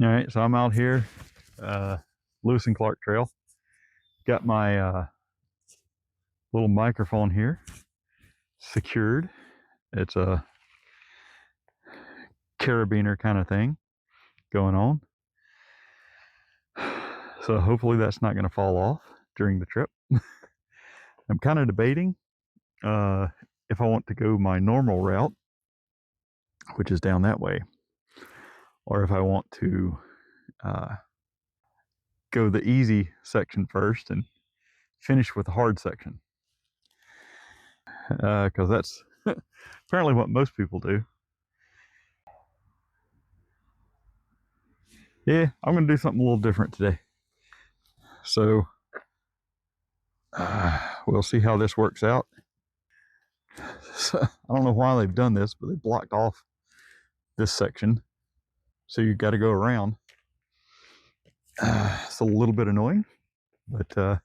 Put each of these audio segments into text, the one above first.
All right, so I'm out here, Lewis and Clark Trail. Got my little microphone here secured. It's a carabiner kind of thing going on. So hopefully that's not going to fall off during the trip. I'm kind of debating if I want to go my normal route, which is down that way, or if I want to go the easy section first and finish with the hard section. Because that's apparently what most people do. Yeah, I'm going to do something a little different today. So we'll see how this works out. So, I don't know why they've done this, but they blocked off this section. So you got to go around. It's a little bit annoying, but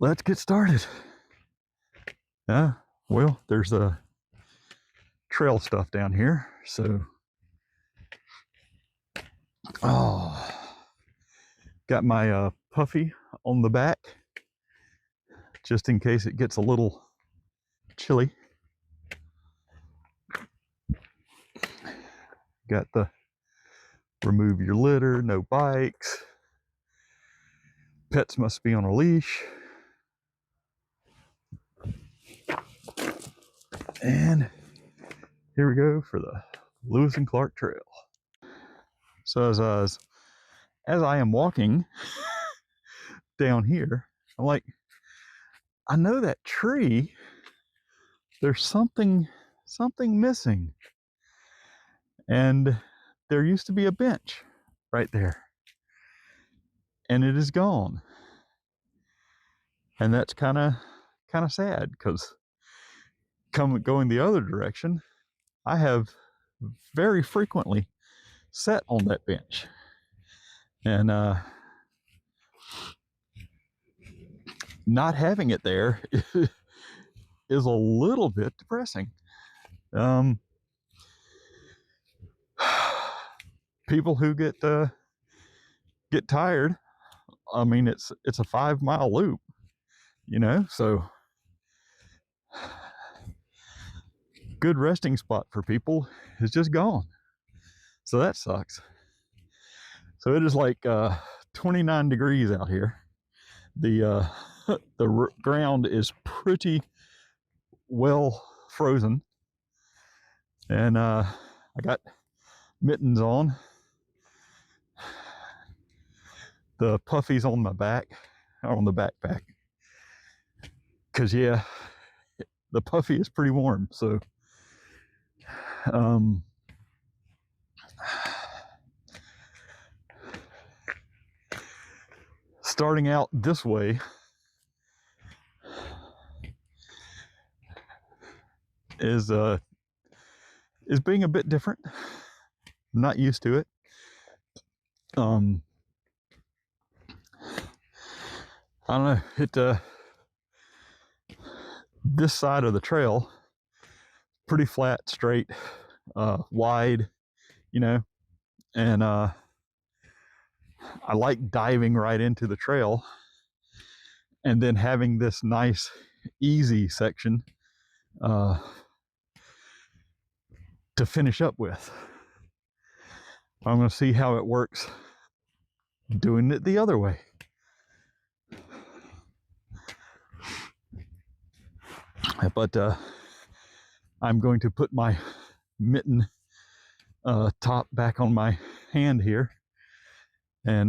let's get started. Well, there's a trail stuff down here. So, got my puffy on the back, just in case it gets a little chilly. Got the remove your litter, no bikes. Pets must be on a leash. And here we go for the Lewis and Clark Trail. So as I am walking down here, I'm like, I know that tree. There's something missing. And there used to be a bench right there. And it is gone. And that's kind of sad, because going the other direction, I have very frequently sat on that bench. And not having it there is a little bit depressing. People who get tired, I mean, it's a 5-mile loop, so good resting spot for people is just gone. So that sucks. So it is like 29 degrees out here. The the ground is pretty well frozen, and I got mittens on. The puffies on my back, on the backpack, because yeah, the puffy is pretty warm. So starting out this way is being a bit different. I'm not used to it. I don't know, this side of the trail, pretty flat, straight, wide, and I like diving right into the trail and then having this nice, easy section to finish up with. I'm going to see how it works doing it the other way. But I'm going to put my mitten top back on my hand here, and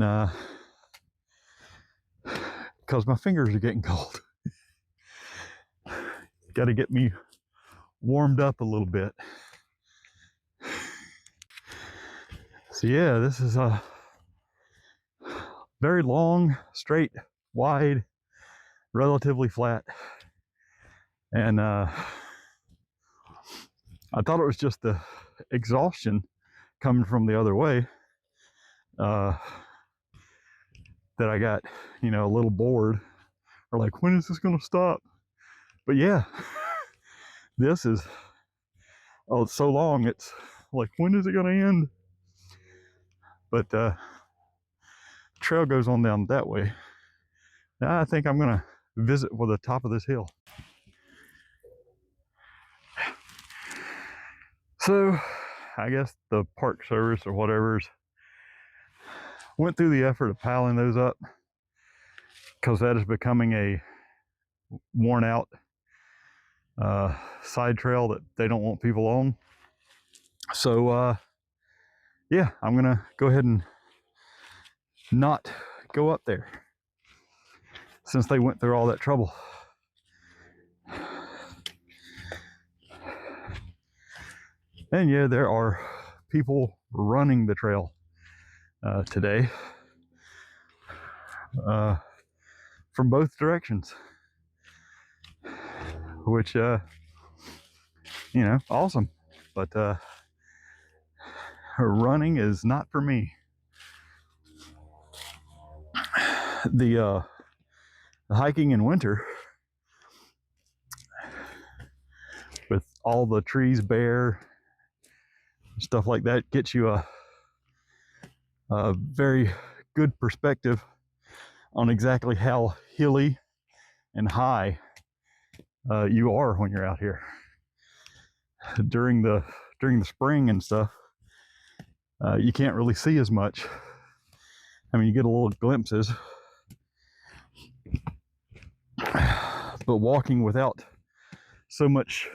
because my fingers are getting cold. Got to get me warmed up a little bit. So yeah, this is a very long, straight, wide, relatively flat, and I thought it was just the exhaustion coming from the other way that I got, a little bored, or like, when is this going to stop? But yeah, this is oh, it's so long, it's like, when is it going to end? But trail goes on down that way. Now I think I'm going to visit with the top of this hill. So I guess the Park Service or whatever's went through the effort of piling those up, because that is becoming a worn out side trail that they don't want people on. So yeah, I'm gonna go ahead and not go up there since they went through all that trouble. And yeah, there are people running the trail today from both directions, which you know, awesome. But running is not for me. The hiking in winter with all the trees bare, stuff like that, gets you a very good perspective on exactly how hilly and high you are when you're out here. During the spring and stuff, you can't really see as much. I mean, you get a little glimpses, but walking without so much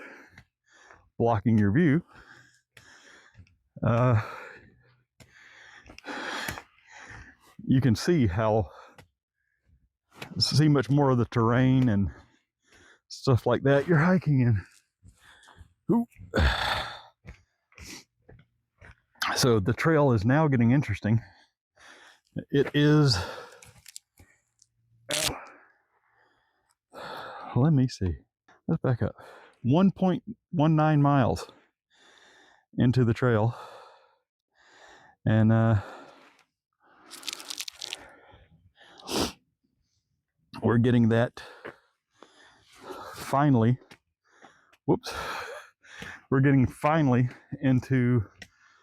blocking your view, you can see much more of the terrain and stuff like that you're hiking in. Ooh. So the trail is now getting interesting. It is, let me see, let's back up, 1.19 miles into the trail, and we're getting that finally, whoops, we're getting finally into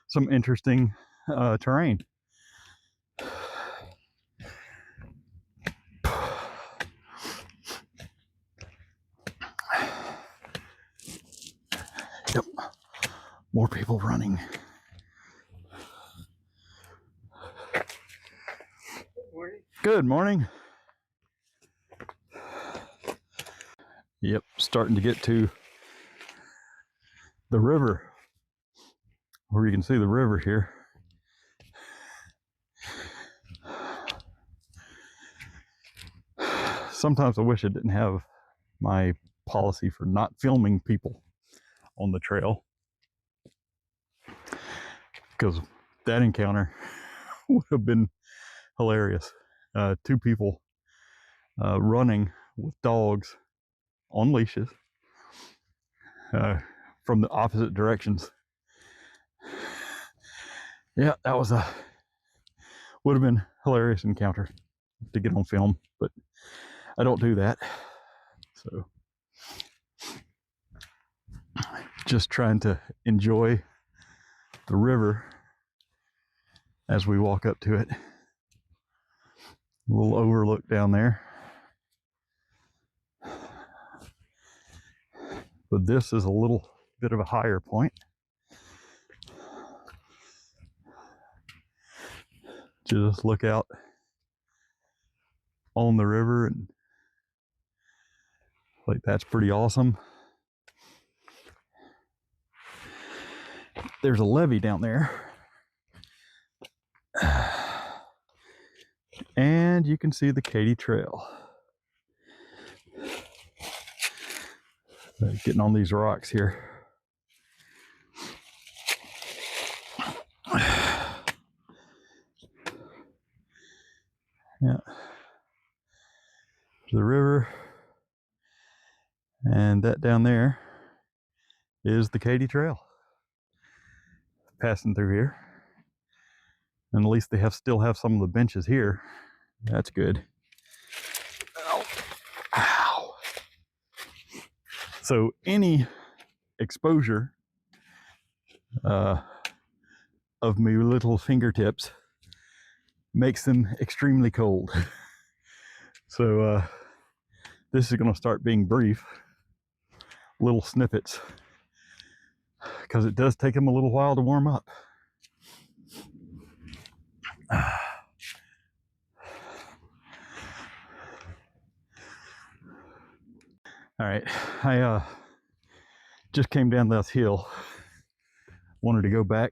some interesting terrain. Yep, more people running. Good morning. Yep, starting to get to the river, where you can see the river here. Sometimes I wish I didn't have my policy for not filming people on the trail, because that encounter would have been hilarious. Two people running with dogs on leashes from the opposite directions. Yeah, that was would have been hilarious encounter to get on film, but I don't do that. So just trying to enjoy the river as we walk up to it. A little overlook down there. But this is a little bit of a higher point. Just look out on the river, and like, that's pretty awesome. There's a levee down there, and you can see the Katy Trail. Getting on these rocks here. Yeah, the river, and that down there is the Katy Trail passing through here. And at least they still have some of the benches here. That's good. Ow. Ow. So any exposure of my little fingertips makes them extremely cold. So this is going to start being brief, little snippets, because it does take them a little while to warm up. All right, I just came down this hill. Wanted to go back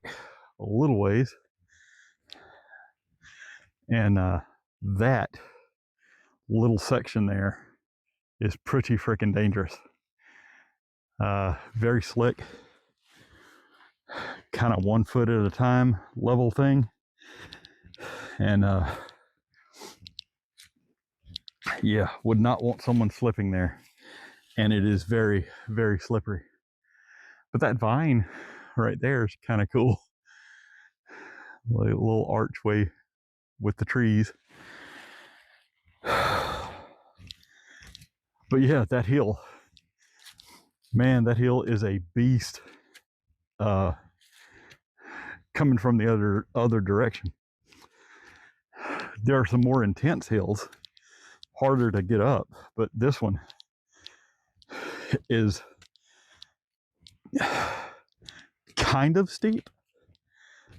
a little ways, and that little section there is pretty freaking dangerous. Very slick, kind of 1 foot at a time level thing, and yeah, would not want someone slipping there. And it is very, very slippery. But that vine right there is kind of cool. Like a little archway with the trees. But yeah, that hill, man, that hill is a beast. Coming from the other direction. There are some more intense hills, harder to get up, but this one is kind of steep,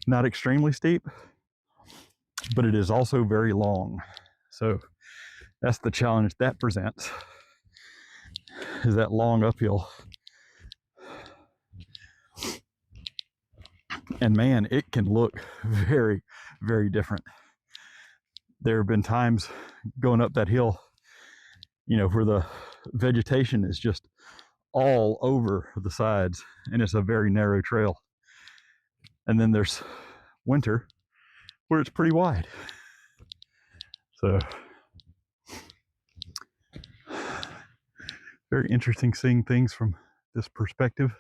not extremely steep, but it is also very long. So that's the challenge that presents, is that long uphill. And man, it can look very, very different. There have been times going up that hill, you know, where the vegetation is just all over the sides and it's a very narrow trail. And then there's winter where it's pretty wide. So very interesting seeing things from this perspective.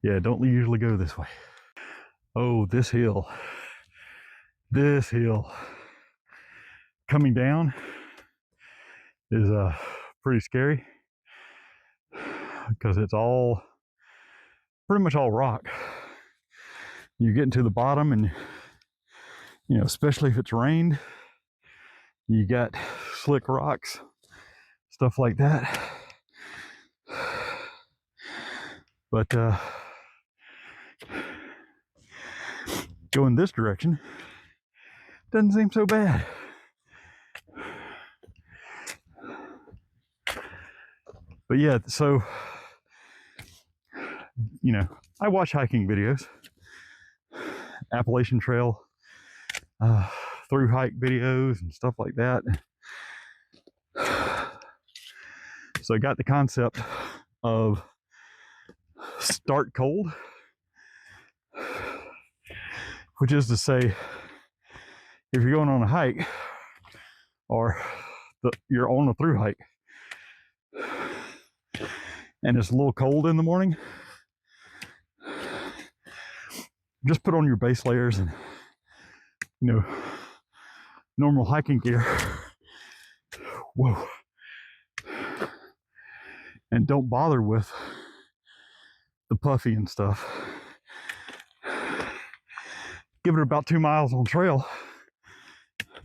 Yeah, don't usually go this way. Oh, this hill coming down is pretty scary, because it's all pretty much all rock. You get into the bottom, and you know, especially if it's rained, you got slick rocks, stuff like that. But going this direction doesn't seem so bad. But yeah, so, you know, I watch hiking videos, Appalachian Trail, through hike videos and stuff like that. So I got the concept of start cold, which is to say, if you're going on a hike or you're on a through hike and it's a little cold in the morning, just put on your base layers and, you know, normal hiking gear. Whoa. And don't bother with the puffy and stuff. Give it about 2 miles on trail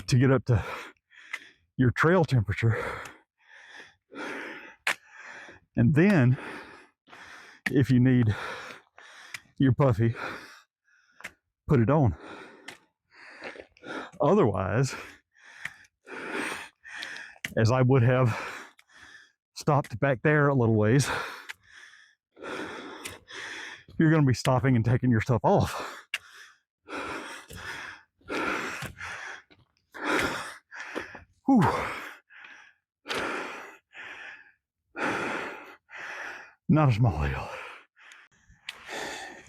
to get up to your trail temperature. And then, if you need your puffy, put it on. Otherwise, as I would have stopped back there a little ways, you're going to be stopping and taking your stuff off. Whew. Not a small hill.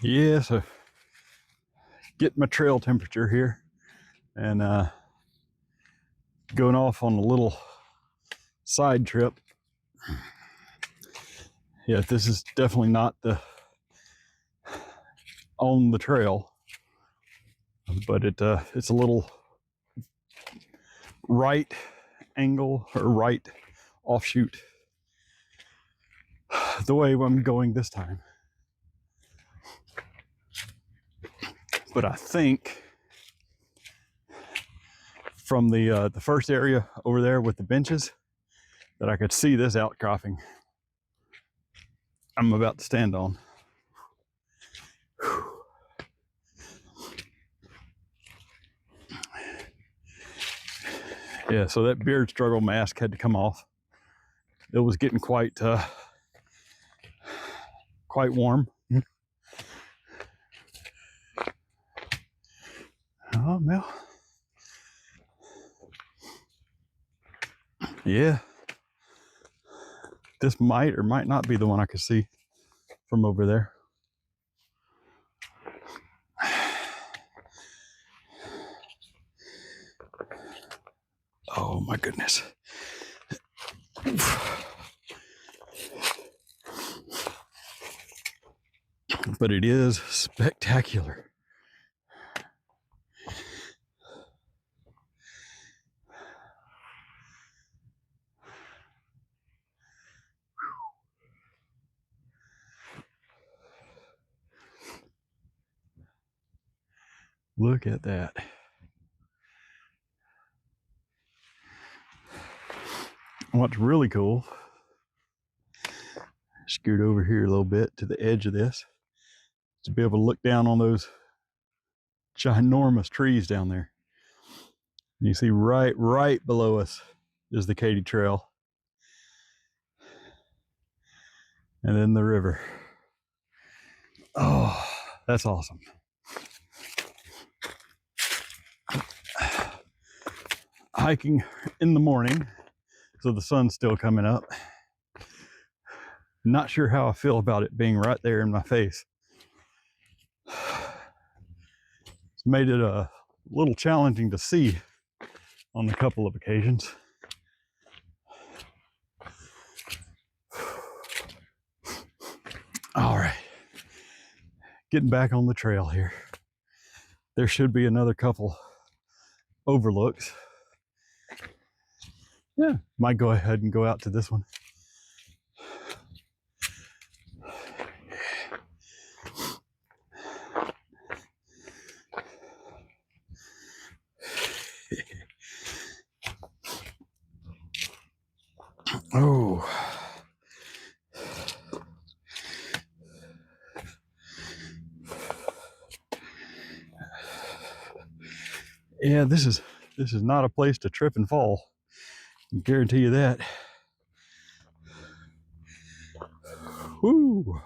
Yeah, so get my trail temperature here, and going off on a little side trip. Yeah, this is definitely not the on the trail, but it's a little right angle or right offshoot the way I'm going this time. But I think from the first area over there with the benches that I could see this outcropping I'm about to stand on. Yeah, so that beard struggle mask had to come off. It was getting quite warm. Oh, Mel. Yeah. This might or might not be the one I could see from over there. Oh my goodness. But it is spectacular. Look at that. What's really cool, scoot over here a little bit to the edge of this, to be able to look down on those ginormous trees down there. And you see right below us is the Katy Trail. And then the river. Oh, that's awesome. Hiking in the morning, so the sun's still coming up. Not sure how I feel about it being right there in my face. It's made it a little challenging to see on a couple of occasions. All right, getting back on the trail here. There should be another couple overlooks. Yeah, might go ahead and go out to this one. Oh. Yeah, this is not a place to trip and fall. I can guarantee you that. Woo.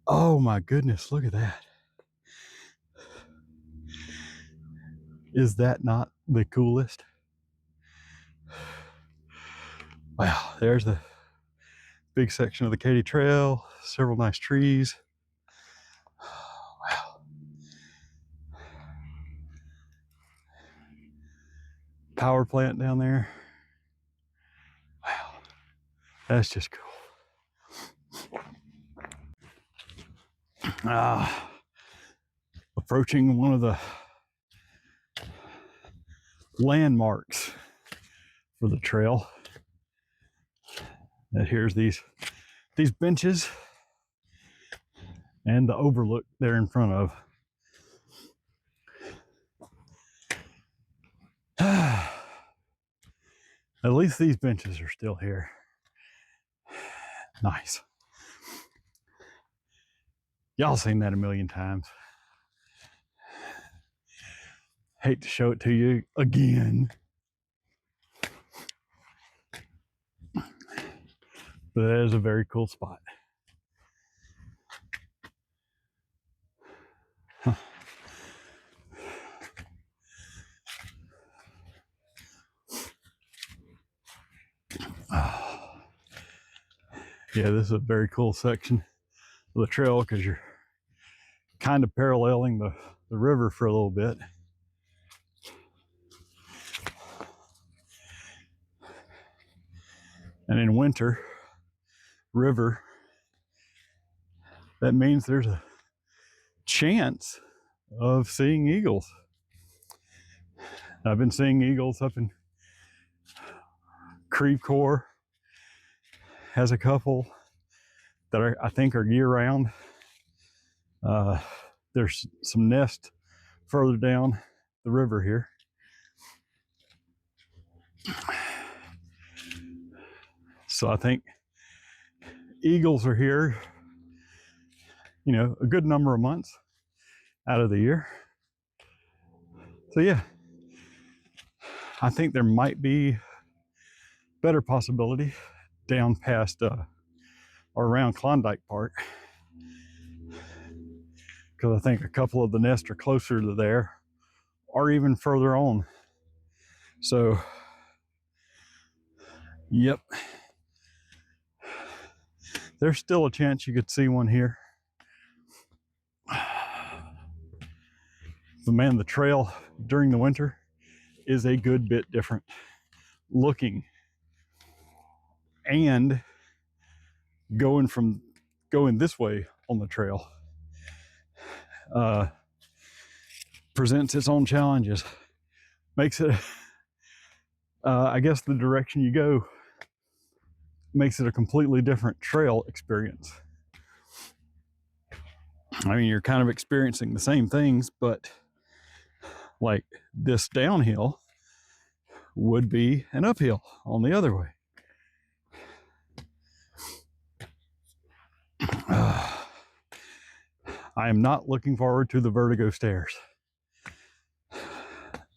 Oh my goodness, look at that. Is that not the coolest? Wow, there's the big section of the Katy Trail, several nice trees. Wow. Power plant down there. Wow, that's just cool. Approaching one of the landmarks for the trail. And here's these benches and the overlook there in front of. At least these benches are still here. Nice. Y'all seen that a million times. Hate to show it to you again. But that is a very cool spot. Huh. Yeah, this is a very cool section of the trail because you're kind of paralleling the river for a little bit. And in winter, river, that means there's a chance of seeing eagles. I've been seeing eagles up in Creve Coeur, has a couple that I think are year round. Uh, there's some nests further down the river here. So I think eagles are here, you know, a good number of months out of the year. So yeah, I think there might be better possibility down past or around Klondike Park, because I think a couple of the nests are closer to there or even further on. So yep, there's still a chance you could see one here. But man, the trail during the winter is a good bit different looking, and going this way on the trail presents its own challenges. Makes it, I guess the direction you go makes it a completely different trail experience. I mean, you're kind of experiencing the same things, but like this downhill would be an uphill on the other way. I am not looking forward to the vertigo stairs.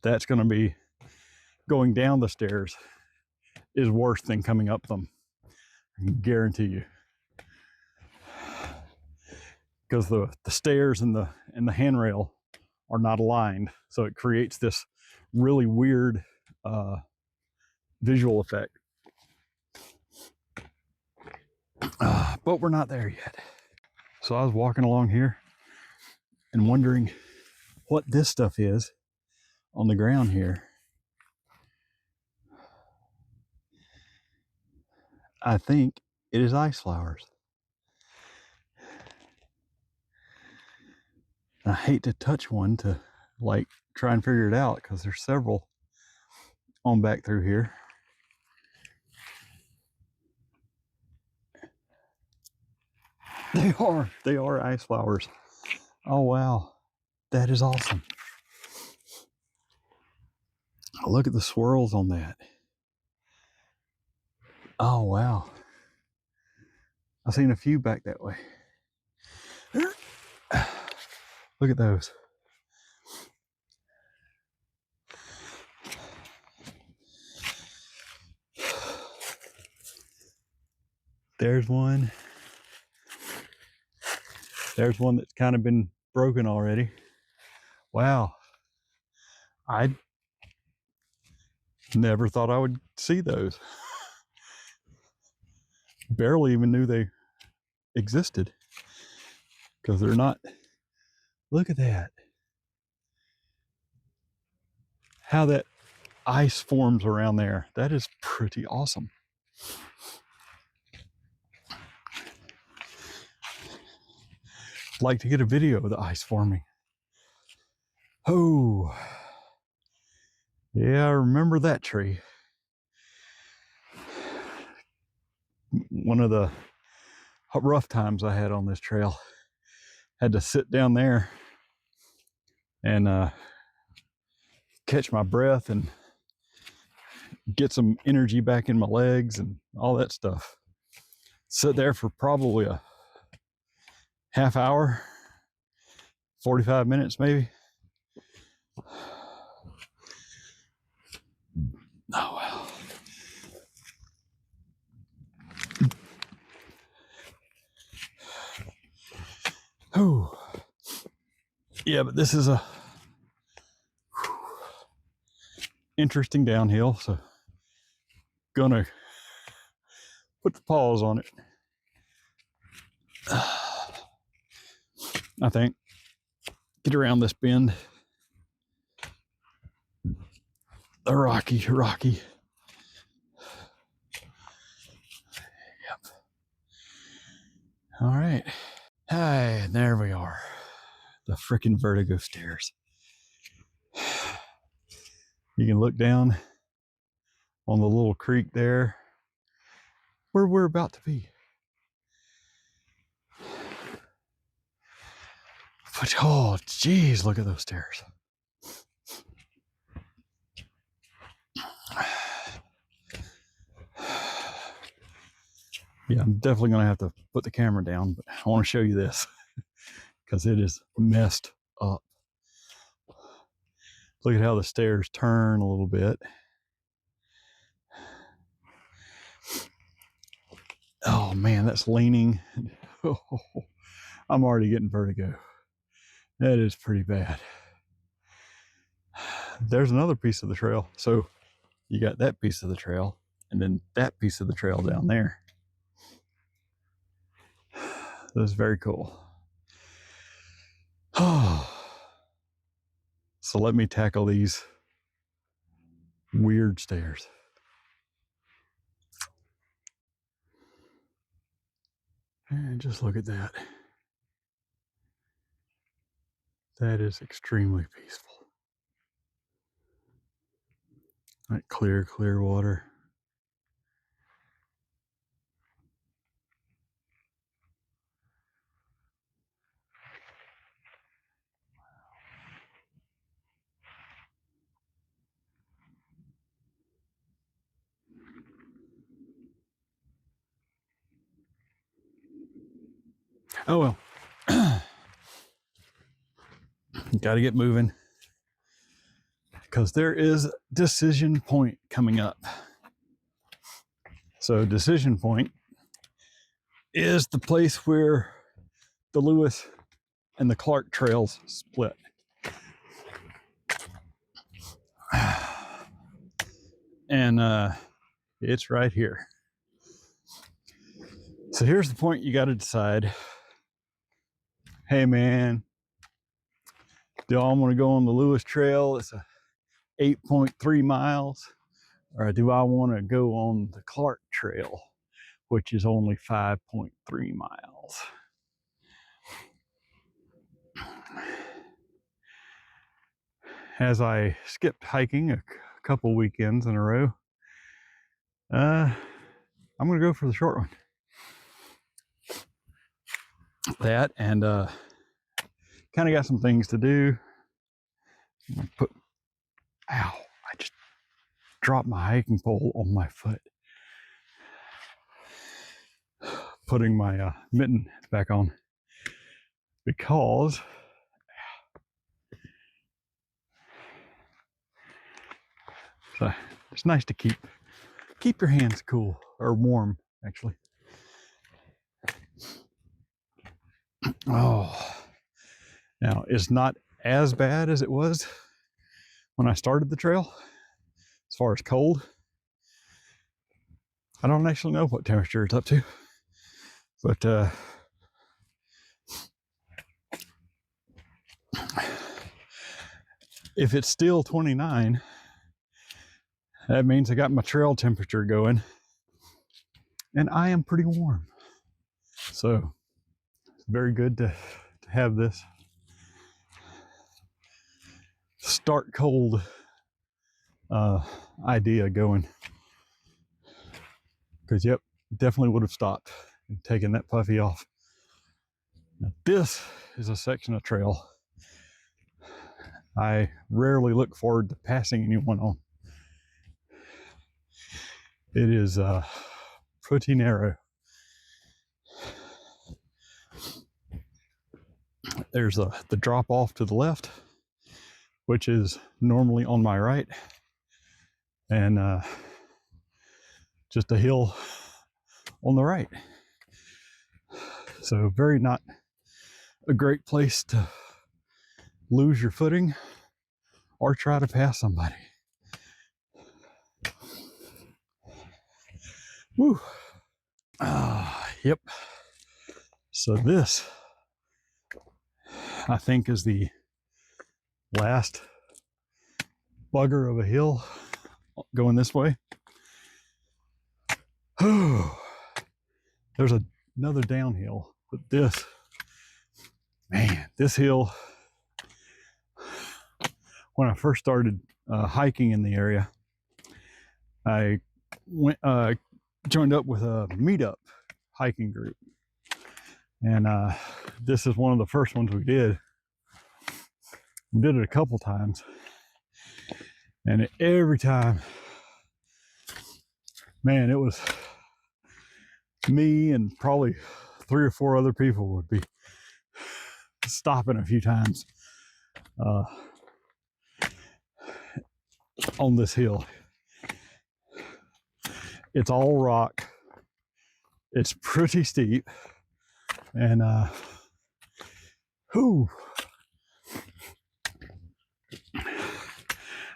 That's going to be, going down the stairs is worse than coming up them. I can guarantee you. Because the stairs and the handrail are not aligned, so it creates this really weird visual effect. But we're not there yet. So I was walking along here and wondering what this stuff is on the ground here. I think it is ice flowers. I hate to touch one to like try and figure it out, because there's several on back through here. They are ice flowers. Oh wow, that is awesome. Look at the swirls on that. Oh wow, I've seen a few back that way. Look at those. There's one. There's one that's kind of been broken already. Wow. I never thought I would see those. Barely even knew they existed, because they're not. Look at that. How that ice forms around there. That is pretty awesome. I'd like to get a video of the ice forming. Oh, yeah, I remember that tree. One of the rough times I had on this trail. Had to sit down there and catch my breath and get some energy back in my legs and all that stuff. Sit there for probably a half hour, 45 minutes maybe. Oh well. Oh, yeah, but this is a interesting downhill, so gonna put the pause on it. I think. Get around this bend. The rocky. Yep. All right. Hey, and there we are. The frickin' vertigo stairs. You can look down on the little creek there, where we're about to be. But oh, geez, look at those stairs. Yeah, I'm definitely gonna have to put the camera down, but I want to show you this because it is messed up. Look at how the stairs turn a little bit. Oh man, that's leaning. Oh, I'm already getting vertigo. That is pretty bad. There's another piece of the trail. So you got that piece of the trail and then that piece of the trail down there. That's very cool. So let me tackle these weird stairs. And just look at that. That is extremely peaceful. That clear, clear water. Oh well. Got to get moving because there is decision point coming up. So decision point is the place where the Lewis and the Clark trails split. And it's right here. So here's the point you got to decide. Hey man, do I want to go on the Lewis Trail? It's a 8.3 miles. Or do I want to go on the Clark Trail, which is only 5.3 miles? As I skipped hiking a couple weekends in a row, I'm going to go for the short one. That and kind of got some things to do. Ow, I just dropped my hiking pole on my foot. Putting my mitten back on because so it's nice to keep your hands cool or warm, actually. Oh, now it's not as bad as it was when I started the trail as far as cold. I don't actually know what temperature it's up to, but if it's still 29, that means I got my trail temperature going and I am pretty warm. So it's very good to have this start cold idea going. Because yep, definitely would have stopped and taken that puffy off. Now, this is a section of trail I rarely look forward to passing anyone on. It is pretty narrow. There's the drop off to the left, which is normally on my right, and just a hill on the right. So very not a great place to lose your footing or try to pass somebody. Woo. Yep. So this, I think, is the last bugger of a hill going this way. There's another downhill, but this hill, when I first started hiking in the area, I went joined up with a meetup hiking group, and this is one of the first ones we did. We did it a couple times, and every time, man, it was me and probably 3 or 4 other people would be stopping a few times on this hill. It's all rock. It's pretty steep, and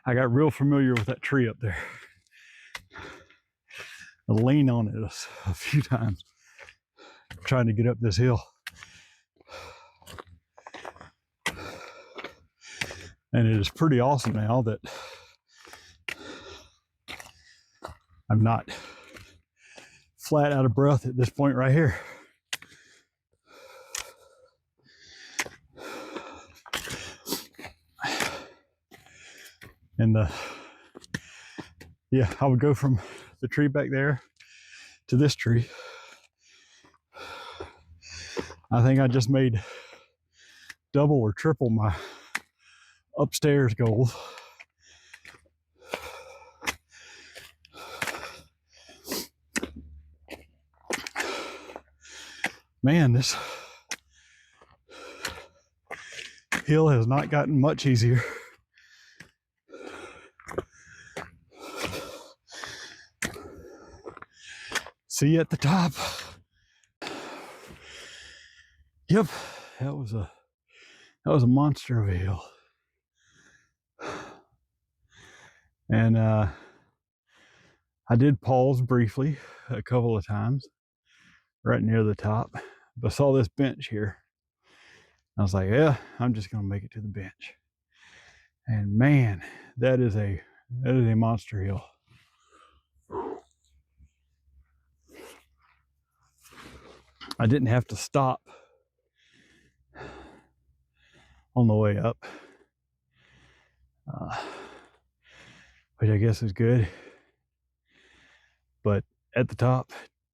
I got real familiar with that tree up there. I leaned on it a few times trying to get up this hill. And it is pretty awesome now that I'm not flat out of breath at this point right here. And yeah, I would go from the tree back there to this tree. I think I just made double or triple my upstairs goals. Man, this hill has not gotten much easier. See you at the top. Yep, that was a monster of a hill. And I did pause briefly a couple of times right near the top, but I saw this bench here. I was like, yeah, I'm just gonna make it to the bench. And man, that is a monster hill. I didn't have to stop on the way up, which I guess is good. But at the top,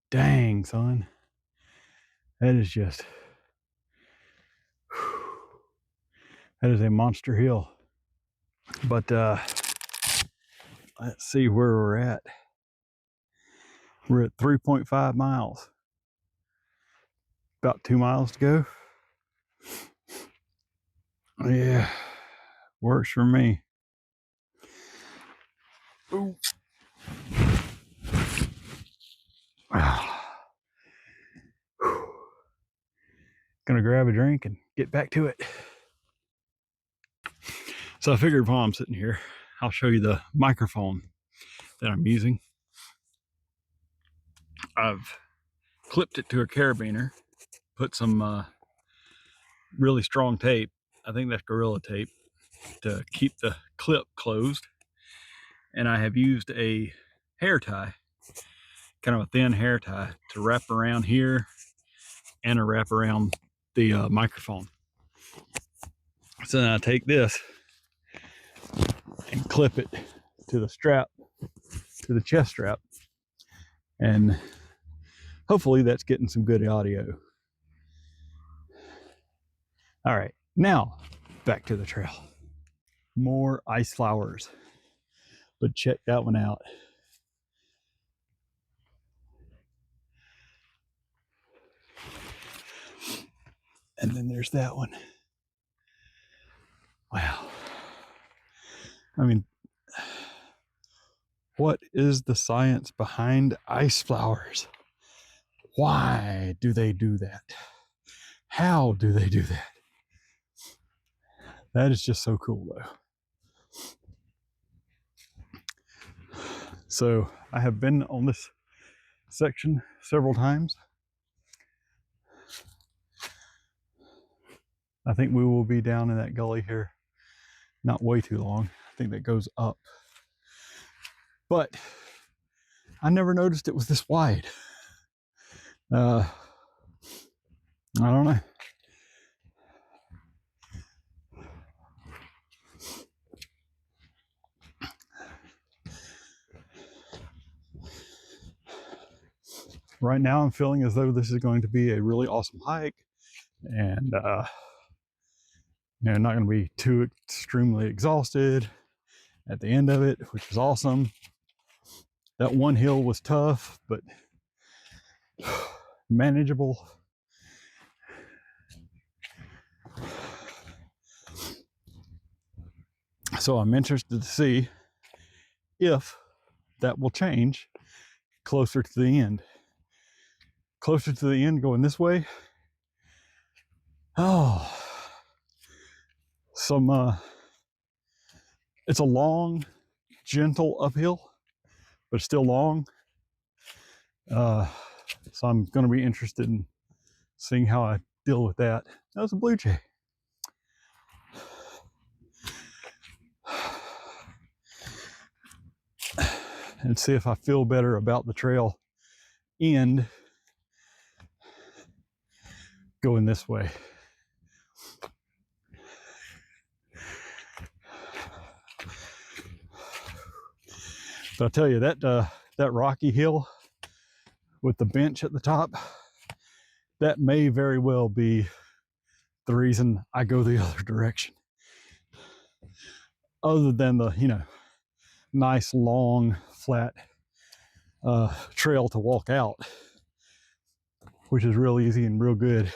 dang, son, that is just, that is a monster hill. But let's see where we're at. We're at 3.5 miles. About 2 miles to go. Yeah, works for me. Ooh. Gonna grab a drink and get back to it. So I figured while I'm sitting here, I'll show you the microphone that I'm using. I've clipped it to a carabiner, put some really strong tape, I think that's Gorilla tape, to keep the clip closed. And I have used a hair tie, kind of a thin hair tie, to wrap around here and a wrap around the microphone. So then I take this and clip it to the strap, to the chest strap, and hopefully that's getting some good audio. All right, now back to the trail. More ice flowers, but check that one out. And then there's that one. Wow. I mean, what is the science behind ice flowers? Why do they do that? How do they do that? That is just so cool, though. So I have been on this section several times. I think we will be down in that gully here not way too long. I think that goes up. But I never noticed it was this wide. I don't know. Right now I'm feeling as though this is going to be a really awesome hike, and not going to be too extremely exhausted at the end of it, which is awesome. That one hill was tough, but manageable. So I'm interested to see if that will change closer to the end. Closer to the end going this way. Oh, it's a long, gentle uphill, but still long. So I'm going to be interested in seeing how I deal with that. That was a blue jay. And see if I feel better about the trail end going this way. But I'll tell you that that rocky hill with the bench at the top, that may very well be the reason I go the other direction. Other than the, nice long flat trail to walk out, which is real easy and real good.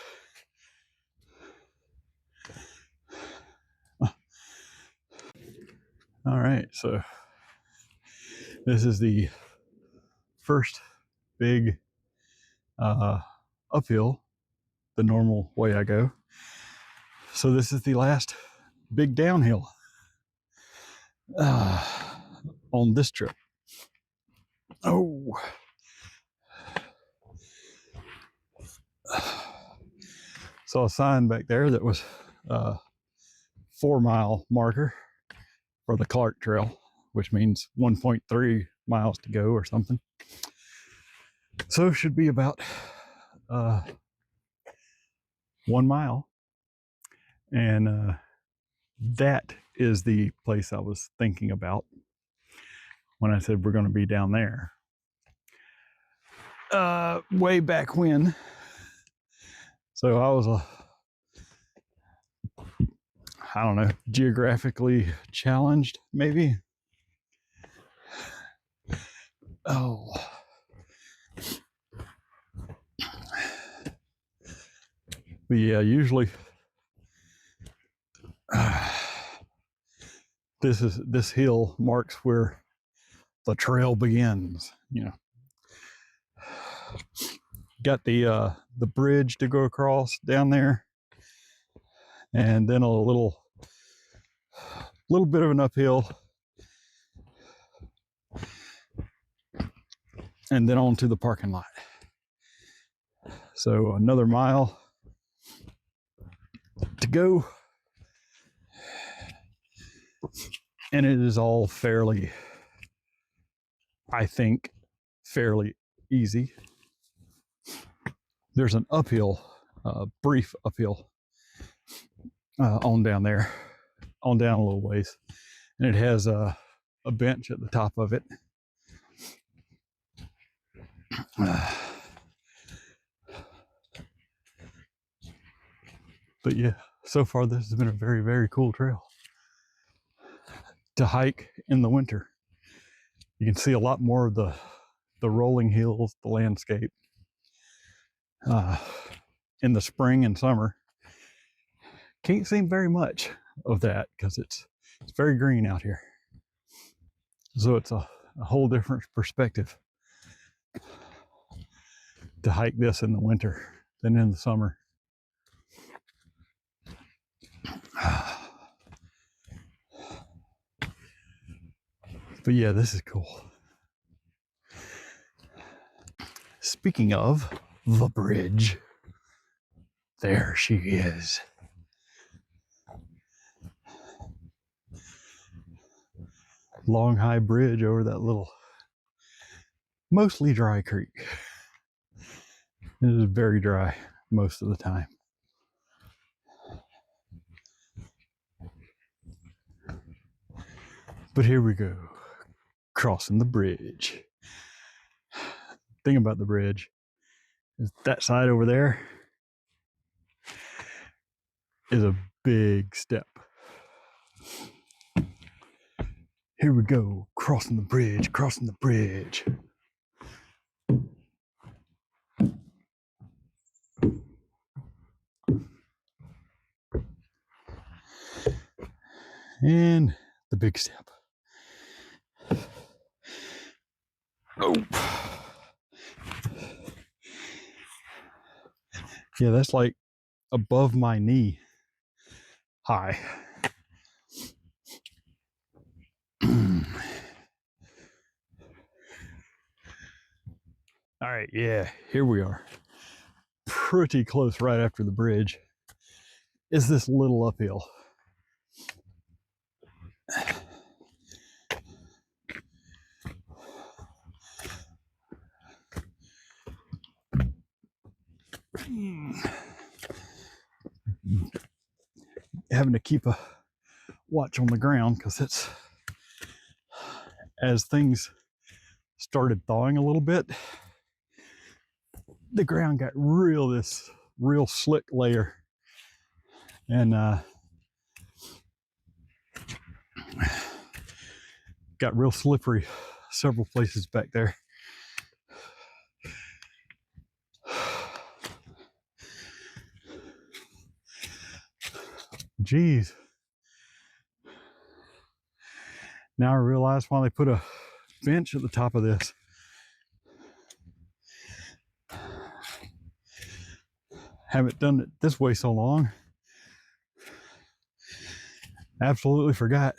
All right, so this is the first big uphill, the normal way I go. So this is the last big downhill on this trip. Oh. Saw a sign back there that was 4-mile marker for the Clark Trail, which means 1.3 miles to go or something. So should be about 1 mile. And that is the place I was thinking about when I said we're going to be down there. Way back when. So I was I don't know, geographically challenged, maybe. Oh. But yeah, usually this hill marks where the trail begins, Got the bridge to go across down there, and then a little bit of an uphill, and then on to the parking lot. So another mile to go, and it is all fairly, I think, fairly easy. There's an uphill, brief uphill on down there, on down a little ways, and it has a bench at the top of it. But yeah, so far this has been a very, very cool trail to hike in the winter. You can see a lot more of the rolling hills, the landscape. In the spring and summer, can't see very much of that because it's very green out here. So it's a whole different perspective to hike this in the winter than in the summer. But yeah, this is cool. Speaking of the bridge, there she is. Long high bridge over that little, mostly dry creek. It is very dry most of the time. But here we go, crossing the bridge. Thing about the bridge is that side over there is a big step. Here we go, crossing the bridge, crossing the bridge. And the big step. Oh. Yeah, that's like above my knee high. All right, yeah, here we are. Pretty close right after the bridge is this little uphill. Having to keep a watch on the ground because it's, as things started thawing a little bit, the ground got this real slick layer, and got real slippery several places back there. Geez. Now I realize why they put a bench at the top of this. Haven't done it this way so long. Absolutely forgot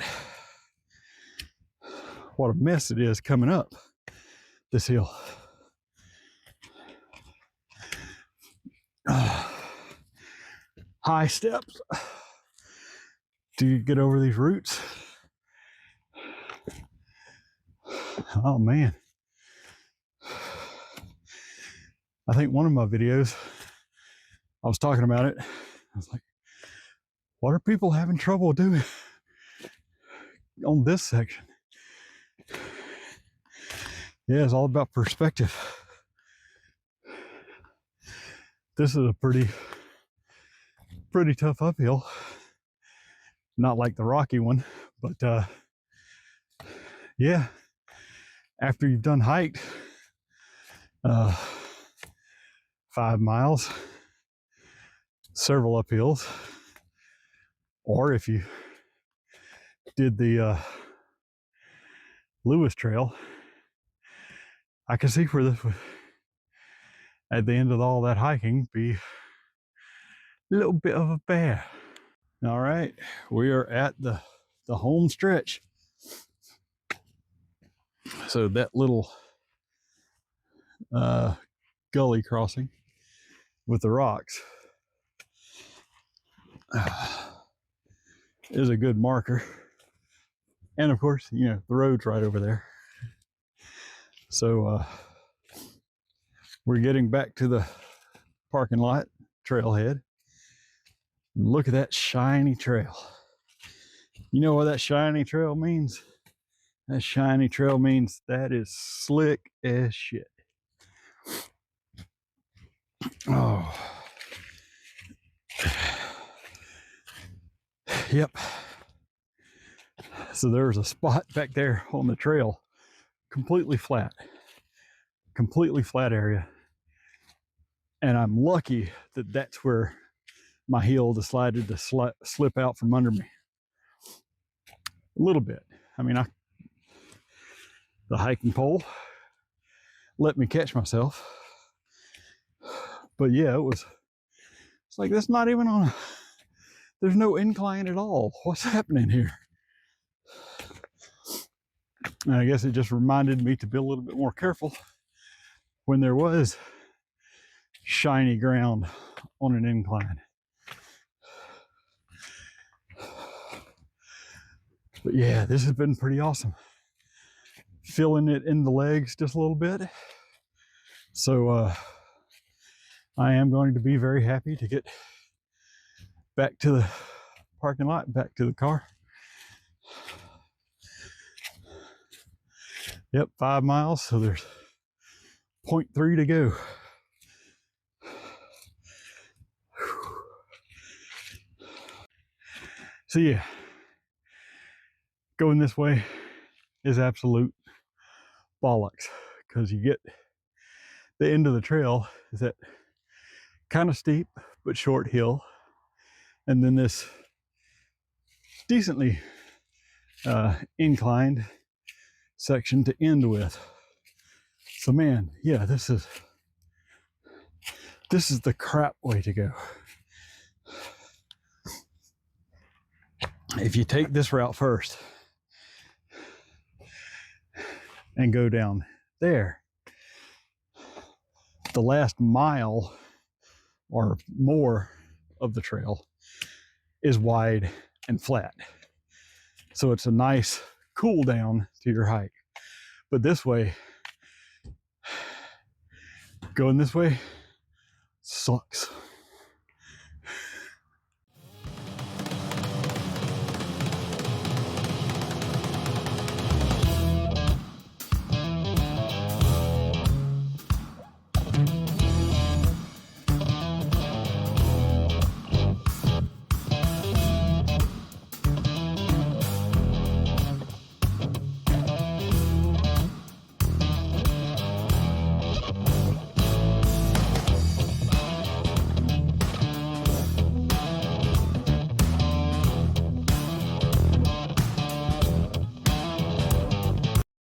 what a mess it is coming up this hill. High steps. Do you get over these roots? Oh man. I think one of my videos, I was talking about it. I was like, what are people having trouble doing on this section? Yeah, it's all about perspective. This is a pretty tough uphill. Not like the rocky one, but yeah, after you've done hiked 5 miles, several uphills, or if you did the Lewis Trail, I can see where this would, at the end of all that hiking, be a little bit of a bear. All right, we are at the home stretch. So that little gully crossing with the rocks is a good marker. And of course, you know, the road's right over there. So we're getting back to the parking lot trailhead. And look at that shiny trail. You know what that shiny trail means? That shiny trail means that is slick as shit. Oh. Yep. So there's a spot back there on the trail, completely flat area. And I'm lucky that that's where my heel decided to slip out from under me. A little bit. I mean, the hiking pole let me catch myself. But yeah, it's like, that's not even on there's no incline at all. What's happening here? And I guess it just reminded me to be a little bit more careful when there was shiny ground on an incline. But yeah, this has been pretty awesome. Feeling it in the legs just a little bit. So I am going to be very happy to get back to the parking lot, back to the car. Yep, 5 miles, so there's 0.3 to go. So yeah, going this way is absolute bollocks, because you get the end of the trail is that kind of steep but short hill, and then this decently inclined section to end with. So man, yeah, this is the crap way to go. If you take this route first and go down there, the last mile or more of the trail is wide and flat. So it's a nice cool down to your hike. But this way, going this way sucks.